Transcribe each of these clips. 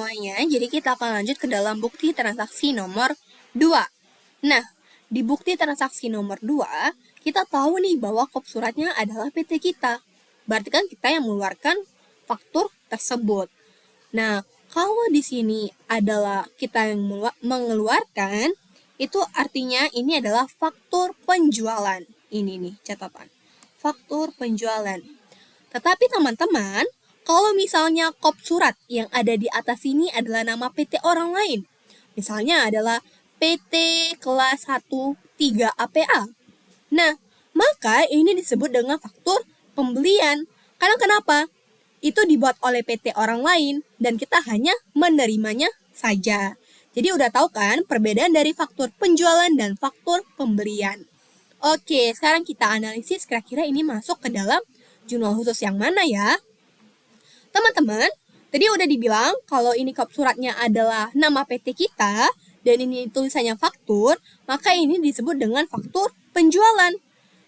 semuanya, jadi kita akan lanjut ke dalam bukti transaksi nomor 2. Nah, di bukti transaksi nomor 2, kita tahu nih bahwa kop suratnya adalah PT kita. Berarti kan kita yang mengeluarkan faktur tersebut. Nah, kalau di sini adalah kita yang mengeluarkan, itu artinya ini adalah faktur penjualan. Ini nih catatan. Faktur penjualan. Tetapi teman-teman, kalau misalnya kop surat yang ada di atas ini adalah nama PT orang lain, misalnya adalah PT kelas 1 3 APA. Nah, maka ini disebut dengan faktur pembelian. Karena kenapa? Itu dibuat oleh PT orang lain dan kita hanya menerimanya saja. Jadi udah tahu kan perbedaan dari faktur penjualan dan faktur pembelian. Oke, sekarang kita analisis kira-kira ini masuk ke dalam jurnal khusus yang mana ya? Teman-teman, tadi udah dibilang kalau ini kop suratnya adalah nama PT kita dan ini tulisannya faktur, maka ini disebut dengan faktur penjualan.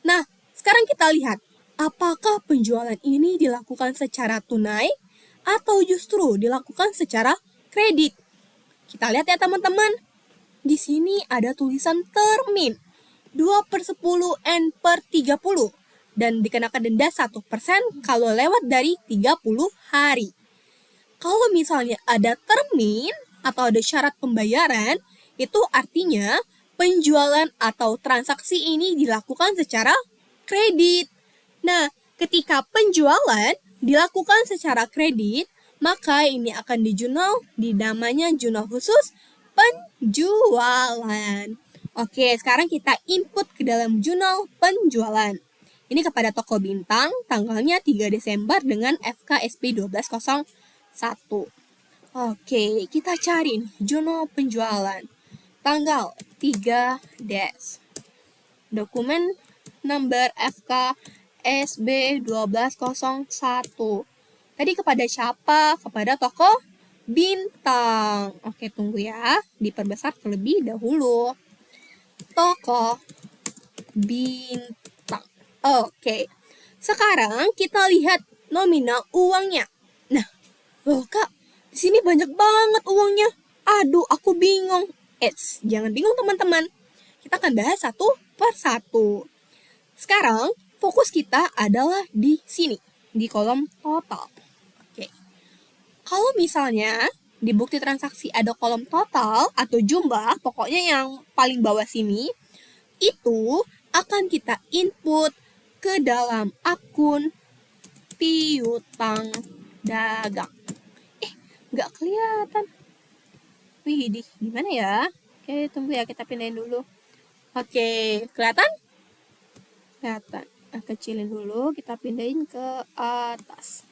Nah, sekarang kita lihat, apakah penjualan ini dilakukan secara tunai atau justru dilakukan secara kredit? Kita lihat ya teman-teman. Di sini ada tulisan termin 2/10 N/30 dan dikenakan denda 1% kalau lewat dari 30 hari. Kalau misalnya ada termin atau ada syarat pembayaran, itu artinya penjualan atau transaksi ini dilakukan secara kredit. Nah, ketika penjualan dilakukan secara kredit, maka ini akan dijurnal di namanya jurnal khusus penjualan. Oke, sekarang kita input ke dalam jurnal penjualan. Ini kepada toko Bintang, tanggalnya 3 Desember dengan FKSP 1201. Oke, kita cari nih, jurnal penjualan. Tanggal 3 Des. Dokumen number FKSB 1201. Tadi kepada siapa? Kepada toko Bintang. Oke, tunggu ya. Diperbesar terlebih dahulu. Toko Bintang. Oke. Sekarang kita lihat nominal uangnya. Nah, loh Kak, di sini banyak banget uangnya. Aduh, aku bingung. Jangan bingung teman-teman. Kita akan bahas satu per satu. Sekarang, fokus kita adalah di sini, di kolom total. Oke. Kalau misalnya di bukti transaksi ada kolom total atau jumlah, pokoknya yang paling bawah sini, itu akan kita input ke dalam akun piutang dagang. Nggak kelihatan. Wih, gimana ya? Oke, tunggu ya, kita pindahin dulu. Oke, kelihatan? Kelihatan. Kecilin dulu, kita pindahin ke atas.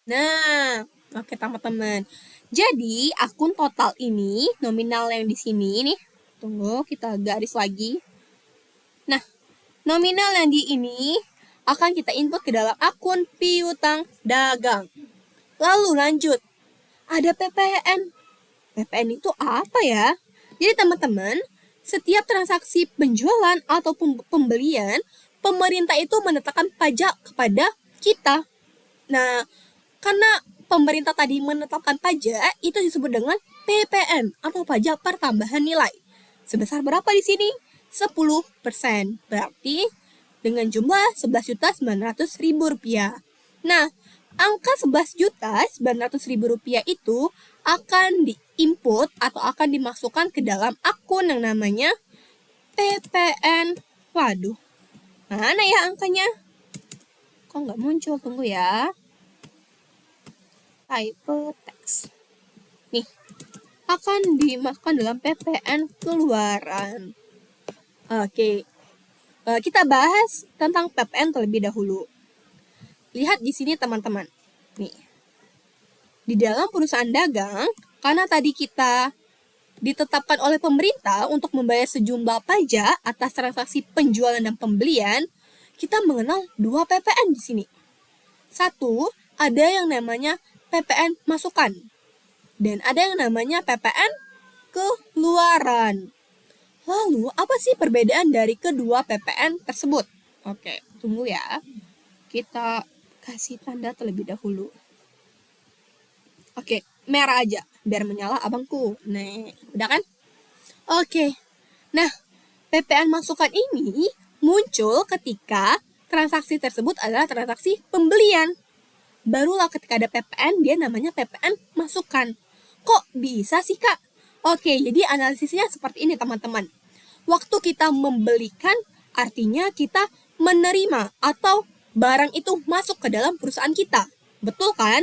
Nah, oke teman-teman. Jadi, akun total ini, nominal yang di sini nih. Tunggu, kita garis lagi. Nah, nominal yang di ini akan kita input ke dalam akun piutang dagang. Lalu lanjut, ada PPN. PPN itu apa ya? Jadi teman-teman, setiap transaksi penjualan atau pembelian, pemerintah itu menetapkan pajak kepada kita. Nah, karena pemerintah tadi menetapkan pajak, itu disebut dengan PPN atau pajak pertambahan nilai. Sebesar berapa di sini? 10%. Berarti dengan jumlah Rp11.900.000. Nah, angka Rp11.900.000 itu akan diinput atau akan dimasukkan ke dalam akun yang namanya PPN. Waduh, mana ya angkanya? Kok nggak muncul? Tunggu ya. Hypertext. Nih, akan dimasukkan dalam PPN keluaran. Oke, kita bahas tentang PPN terlebih dahulu. Lihat di sini teman-teman. Nih, di dalam perusahaan dagang, karena tadi kita ditetapkan oleh pemerintah untuk membayar sejumlah pajak atas transaksi penjualan dan pembelian, kita mengenal 2 PPN di sini. Satu, ada yang namanya PPN masukan. Dan ada yang namanya PPN keluaran. Lalu, apa sih perbedaan dari kedua PPN tersebut? Oke, tunggu ya. Kita kasih tanda terlebih dahulu. Oke, merah aja, biar menyala abangku. Nih, udah kan? Oke, nah PPN masukan ini muncul ketika transaksi tersebut adalah transaksi pembelian. Barulah ketika ada PPN, dia namanya PPN masukan. Kok bisa sih, Kak? Oke, jadi analisisnya seperti ini, teman-teman. Waktu kita membelikan, artinya kita menerima atau barang itu masuk ke dalam perusahaan kita. Betul kan?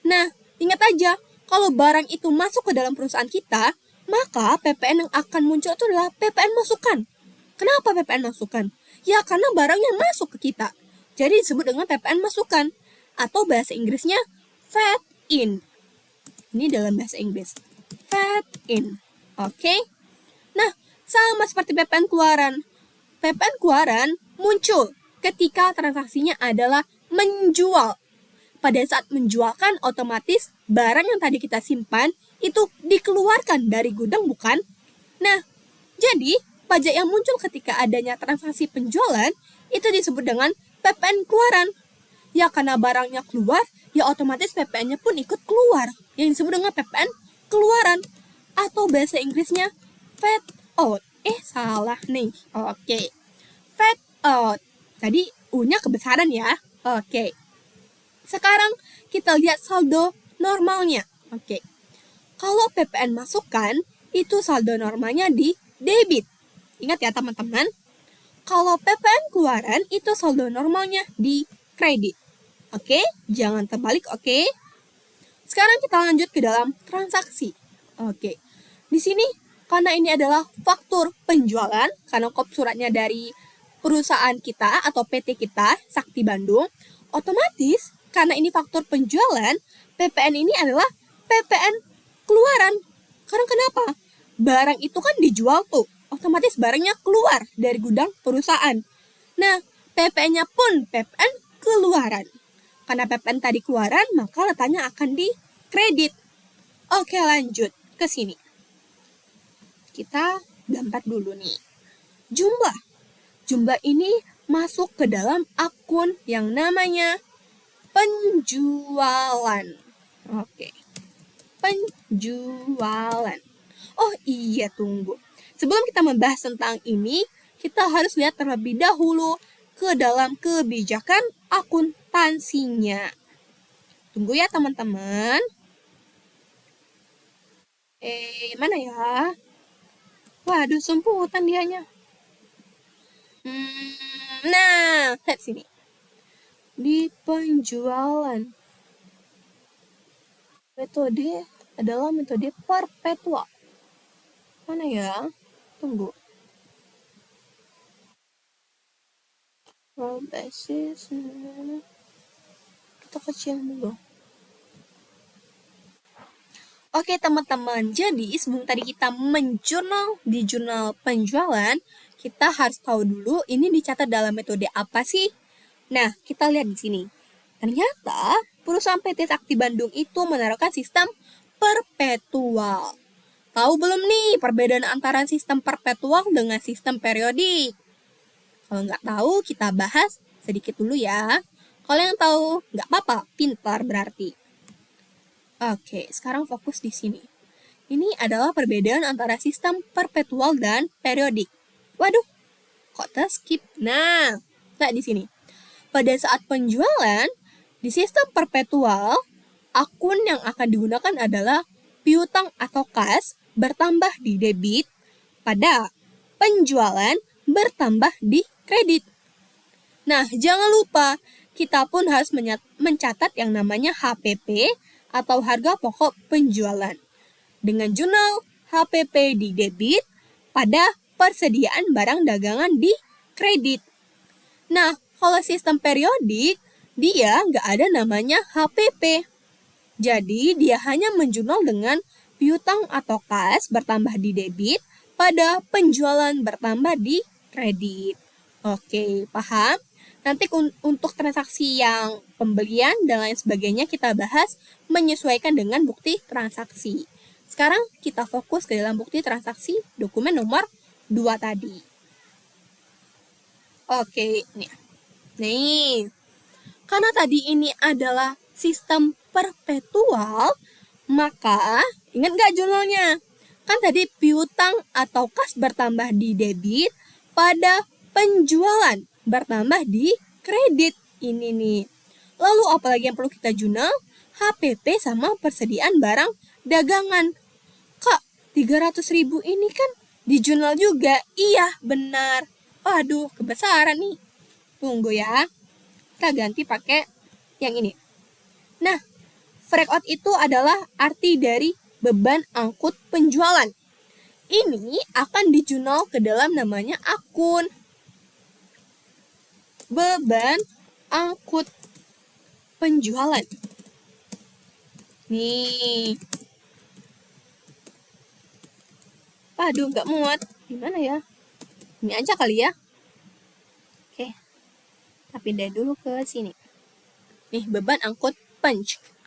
Nah, ingat aja, kalau barang itu masuk ke dalam perusahaan kita, maka PPN yang akan muncul itu adalah PPN masukan. Kenapa PPN masukan? Ya, karena barangnya masuk ke kita. Jadi disebut dengan PPN masukan. Atau bahasa Inggrisnya fed in. Ini dalam bahasa Inggris. Fed in. Oke? Nah, sama seperti PPN keluaran. PPN keluaran muncul ketika transaksinya adalah menjual. Pada saat menjualkan, otomatis barang yang tadi kita simpan itu dikeluarkan dari gudang, bukan? Nah, jadi pajak yang muncul ketika adanya transaksi penjualan itu disebut dengan PPN keluaran. Ya, karena barangnya keluar, ya otomatis PPN-nya pun ikut keluar, yang disebut dengan PPN keluaran. Atau bahasa Inggrisnya fed out. Salah nih. Oke. Fed out. Tadi U-nya kebesaran ya. Oke. Sekarang kita lihat saldo normalnya. Oke. Kalau PPN masukan, itu saldo normalnya di debit. Ingat ya teman-teman. Kalau PPN keluaran, itu saldo normalnya di kredit. Oke, jangan terbalik, oke? Sekarang kita lanjut ke dalam transaksi. Oke. Di sini karena ini adalah faktur penjualan, karena kop suratnya dari perusahaan kita atau PT kita, Sakti Bandung, otomatis karena ini faktur penjualan, PPN ini adalah PPN keluaran. Karena kenapa? Barang itu kan dijual tuh, otomatis barangnya keluar dari gudang perusahaan. Nah, PPN-nya pun PPN keluaran. Karena PPN tadi keluaran, maka letaknya akan di kredit. Oke, lanjut ke sini. Kita gambar dulu nih. Jumlah. Jumlah ini masuk ke dalam akun yang namanya penjualan. Oke. Penjualan. Oh iya, tunggu. Sebelum kita membahas tentang ini, kita harus lihat terlebih dahulu ke dalam kebijakan akuntansinya. Tunggu ya teman-teman. Mana ya? Waduh, semputan dianya. Nah, lihat sini. Di penjualan. Metode adalah metode perpetual. Mana ya? Tunggu. Basis. Kita kecil dulu. Oke teman-teman, jadi sebelum tadi kita menjurnal di jurnal penjualan, kita harus tahu dulu ini dicatat dalam metode apa sih? Nah, kita lihat di sini. Ternyata perusahaan PT Sakti Bandung itu menerapkan sistem perpetual. Tahu belum nih perbedaan antara sistem perpetual dengan sistem periodik? Kalau nggak tahu, kita bahas sedikit dulu ya. Kalau yang tahu, nggak apa-apa, pintar berarti. Oke, sekarang fokus di sini. Ini adalah perbedaan antara sistem perpetual dan periodik. Waduh, kok terskip? Nah, di sini. Pada saat penjualan, di sistem perpetual, akun yang akan digunakan adalah piutang atau kas bertambah di debit, pada penjualan bertambah di kredit. Nah, jangan lupa, kita pun harus mencatat yang namanya HPP atau harga pokok penjualan. Dengan jurnal HPP di debit pada persediaan barang dagangan di kredit. Nah, kalau sistem periodik, dia nggak ada namanya HPP. Jadi, dia hanya menjurnal dengan piutang atau kas bertambah di debit pada penjualan bertambah di kredit. Oke, paham? Nanti untuk transaksi yang pembelian dan lain sebagainya kita bahas menyesuaikan dengan bukti transaksi. Sekarang kita fokus ke dalam bukti transaksi dokumen nomor 2 tadi. Oke, nih. Karena tadi ini adalah sistem perpetual, Maka, ingat nggak jurnalnya? Kan tadi piutang atau kas bertambah di debit pada penjualan bertambah di kredit. Ini nih. Lalu apalagi yang perlu kita jurnal? HPP sama persediaan barang dagangan. Kak, 300.000 ini kan di jurnal juga. Iya, benar. Waduh, kebesaran nih. Tunggu ya. Kita ganti pakai yang ini. Nah, breakout itu adalah arti dari beban angkut penjualan. Ini akan dijurnal ke dalam namanya akun. Beban angkut penjualan. Nih. Aduh, nggak muat. Gimana ya? Ini aja kali ya. Oke. Kita pindah dulu ke sini. Nih, beban angkut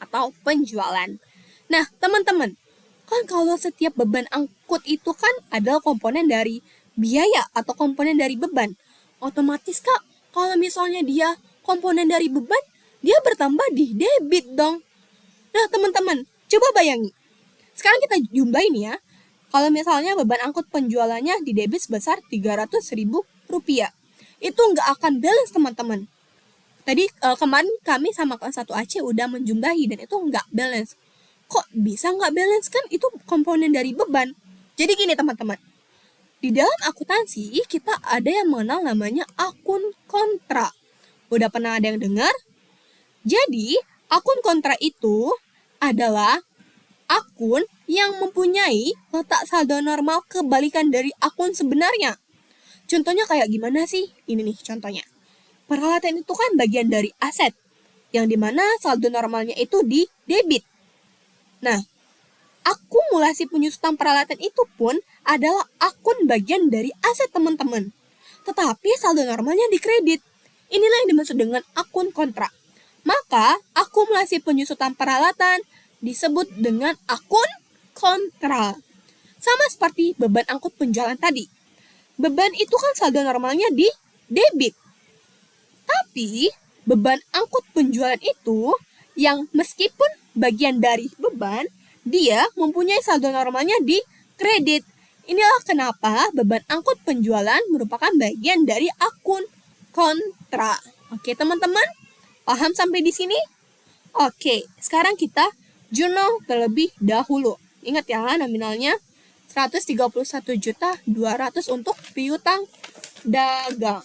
atau penjualan. Nah, teman-teman, kan kalau setiap beban angkut itu kan adalah komponen dari biaya atau komponen dari beban. Otomatis Kak, kalau misalnya dia komponen dari beban, dia bertambah di debit dong. Nah, teman-teman, coba bayangi. Sekarang kita jumlahin ya. Kalau misalnya beban angkut penjualannya di debit sebesar Rp300.000, itu nggak akan balance, teman-teman. Tadi kemarin kami sama kelas 1 AC udah menjumlahi dan itu nggak balance. Kok bisa nggak balance? Kan itu komponen dari beban. Jadi gini teman-teman, di dalam akuntansi kita ada yang mengenal namanya akun kontra. Udah pernah ada yang dengar? Jadi akun kontra itu adalah akun yang mempunyai letak saldo normal kebalikan dari akun sebenarnya. Contohnya kayak gimana sih? Ini nih contohnya. Peralatan itu kan bagian dari aset, yang dimana saldo normalnya itu di debit. Nah, akumulasi penyusutan peralatan itu pun adalah akun bagian dari aset teman-teman. Tetapi saldo normalnya di kredit. Inilah yang dimaksud dengan akun kontra. Maka, akumulasi penyusutan peralatan disebut dengan akun kontra. Sama seperti beban angkut penjualan tadi. Beban itu kan saldo normalnya di debit. Tapi beban angkut penjualan itu yang meskipun bagian dari beban, dia mempunyai saldo normalnya di kredit. Inilah kenapa beban angkut penjualan merupakan bagian dari akun kontra. Oke teman-teman, paham sampai di sini? Oke, sekarang kita jurnal terlebih dahulu. Ingat ya, nominalnya 131.200.000 untuk piutang dagang.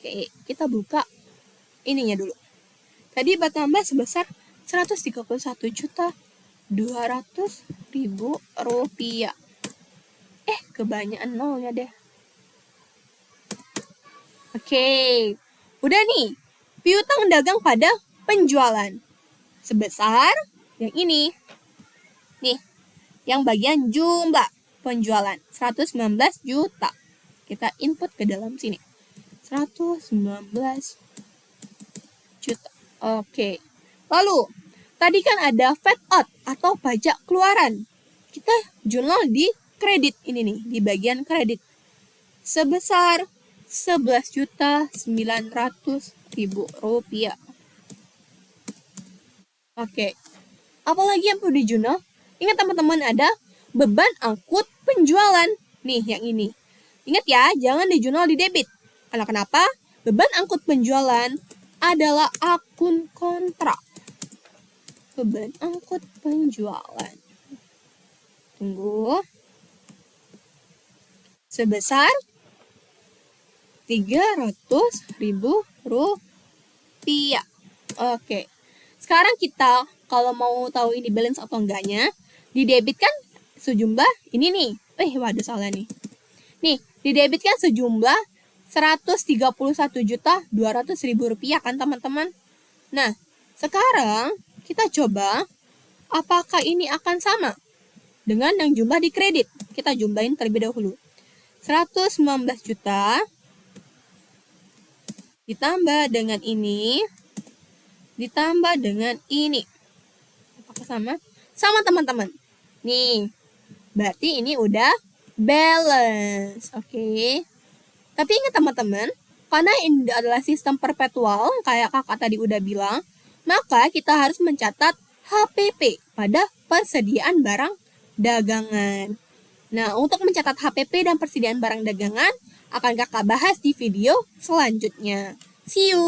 Oke, kita buka ininya dulu. Tadi bertambah sebesar Rp131.200.000. Kebanyakan nolnya deh. Oke, udah nih. Piutang dagang pada penjualan. Sebesar yang ini. Nih, yang bagian jumlah penjualan 119 juta. Kita input ke dalam sini. 119 juta. Oke. Lalu, tadi kan ada fat out atau pajak keluaran. Kita jurnal di kredit ini nih, di bagian kredit. Sebesar Rp11.900.000. Oke. Apalagi yang perlu dijurnal? Ingat teman-teman, ada beban angkut penjualan. Nih, yang ini. Ingat ya, jangan dijurnal di debit. Karena kenapa? Beban angkut penjualan adalah akun kontra. Beban angkut penjualan. Tunggu. Sebesar Rp300.000. Oke. Sekarang kita kalau mau tahu ini balance atau enggaknya, di debit kan sejumlah ini nih. Waduh salah nih. Nih, di debit kan sejumlah Rp131.200.000 kan teman-teman. Nah, sekarang kita coba apakah ini akan sama dengan yang jumlah di kredit. Kita jumlahin terlebih dahulu. 119 juta ditambah dengan ini ditambah dengan ini. Apakah sama? Sama teman-teman. Nih, berarti ini udah balance. Oke. Tapi ingat teman-teman, karena ini adalah sistem perpetual, kayak kakak tadi udah bilang, maka kita harus mencatat HPP pada persediaan barang dagangan. Nah, untuk mencatat HPP dan persediaan barang dagangan akan kakak bahas di video selanjutnya. See you!